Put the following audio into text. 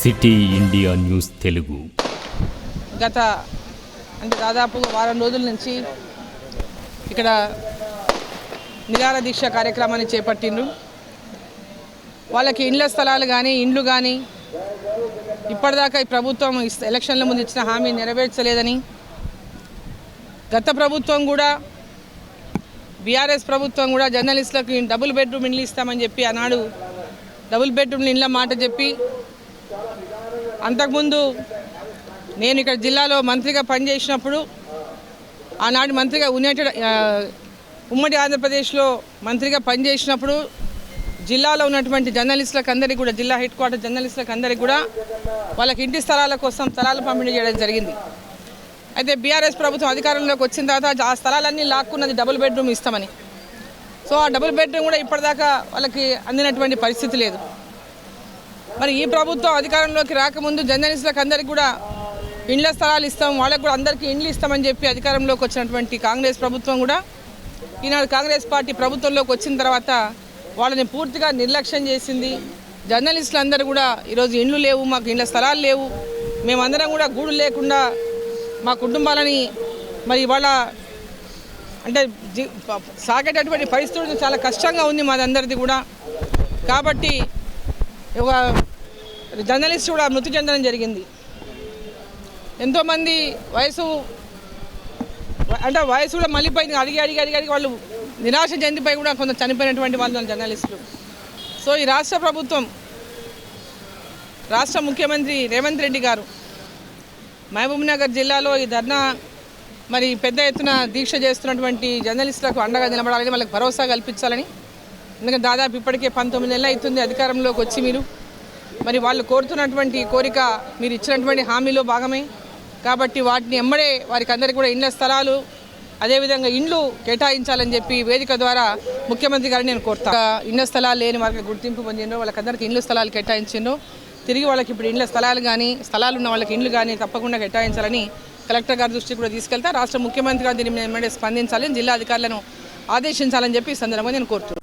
City India news Telugu గత దాదాపు వారం రోజుల నుంచి ఇక్కడ నిరాహార దీక్ష కార్యక్రమాన్ని చేపట్టిండ్రు. వాళ్ళకి ఇండ్ల స్థలాలు కానీ ఇండ్లు కానీ ఇప్పటిదాకా ఈ ప్రభుత్వం ఎలక్షన్ల ముందు ఇచ్చిన హామీ నెరవేర్చలేదని, గత ప్రభుత్వం కూడా బీఆర్ఎస్ ప్రభుత్వం కూడా జర్నలిస్టులకు డబుల్ బెడ్రూమ్ ఇండ్లు ఇస్తామని చెప్పి ఆనాడు డబుల్ బెడ్రూమ్ ఇండ్ల మాట చెప్పి, అంతకుముందు నేను ఇక్కడ జిల్లాలో మంత్రిగా పనిచేసినప్పుడు ఆనాడు మంత్రిగా ఉమ్మడి ఆంధ్రప్రదేశ్లో మంత్రిగా పనిచేసినప్పుడు జిల్లాలో ఉన్నటువంటి జర్నలిస్టులకు అందరికీ కూడా, జిల్లా హెడ్ క్వార్టర్ జర్నలిస్టులకు అందరికీ కూడా వాళ్ళకి ఇంటి స్థలాల కోసం స్థలాలు పంపిణీ చేయడం జరిగింది. అయితే బీఆర్ఎస్ ప్రభుత్వం అధికారంలోకి వచ్చిన తర్వాత ఆ స్థలాలన్నీ లాక్కున్నది డబుల్ బెడ్రూమ్ ఇస్తామని. సో ఆ డబుల్ బెడ్రూమ్ కూడా ఇప్పటిదాకా వాళ్ళకి అందినటువంటి పరిస్థితి లేదు. మరి ఈ ప్రభుత్వం అధికారంలోకి రాకముందు జర్నలిస్టులకు అందరికీ కూడా ఇండ్ల స్థలాలు ఇస్తాం, వాళ్ళకు కూడా అందరికీ ఇండ్లు ఇస్తామని చెప్పి అధికారంలోకి వచ్చినటువంటి కాంగ్రెస్ ప్రభుత్వం కూడా ఈనాడు కాంగ్రెస్ పార్టీ ప్రభుత్వంలోకి వచ్చిన తర్వాత వాళ్ళని పూర్తిగా నిర్లక్ష్యం చేసింది. జర్నలిస్టులు అందరూ కూడా ఈరోజు ఇండ్లు లేవు, మాకు ఇండ్ల స్థలాలు లేవు, మేమందరం కూడా గూడు లేకుండా మా కుటుంబాలని మరి ఇవాళ అంటే సాగేటటువంటి పరిస్థితులు చాలా కష్టంగా ఉంది మాదందరిది కూడా. కాబట్టి ఒక జర్నలిస్ట్ కూడా మృతి చెందడం జరిగింది. ఎంతోమంది వయసు కూడా మళ్ళీపోయింది, అడిగి వాళ్ళు నిరాశ చెందిపోయి కూడా కొంత చనిపోయినటువంటి వాళ్ళు జర్నలిస్టులు. సో ఈ రాష్ట్ర ప్రభుత్వం, రాష్ట్ర ముఖ్యమంత్రి రేవంత్ రెడ్డి గారు మహబూబ్నగర్ జిల్లాలో ఈ ధర్నా మరి పెద్ద ఎత్తున దీక్ష చేస్తున్నటువంటి జర్నలిస్టులకు అండగా నిలబడాలని, వాళ్ళకి భరోసా కల్పించాలని. ఎందుకంటే దాదాపు ఇప్పటికే 19 నెలలు అవుతుంది అధికారంలోకి వచ్చి మీరు, మరి వాళ్ళు కోరుతున్నటువంటి కోరిక మీరు ఇచ్చినటువంటి హామీలో భాగమే. కాబట్టి వాటిని ఎమ్మడే వారికి అందరికీ కూడా ఇండ్ల స్థలాలు, అదేవిధంగా ఇండ్లు కేటాయించాలని చెప్పి వేదిక ద్వారా ముఖ్యమంత్రి గారిని నేను కోరుతా. ఇండ్ల స్థలాలు లేని వారికి గుర్తింపు పొందిండ్రో, వాళ్ళకందరికీ ఇండ్ల స్థలాలు కేటాయించిండ్రో, తిరిగి వాళ్ళకి ఇప్పుడు ఇండ్ల స్థలాలు కానీ స్థలాలు ఉన్న వాళ్ళకి ఇండ్లు కానీ తప్పకుండా కేటాయించాలని కలెక్టర్ గారి దృష్టికి కూడా తీసుకెళ్తా. రాష్ట్ర ముఖ్యమంత్రి గారు దీన్ని వెంబడే స్పందించాలని, జిల్లా అధికారులను ఆదేశించాలని చెప్పి ఈ సందర్భంగా నేను కోరుతున్నాను.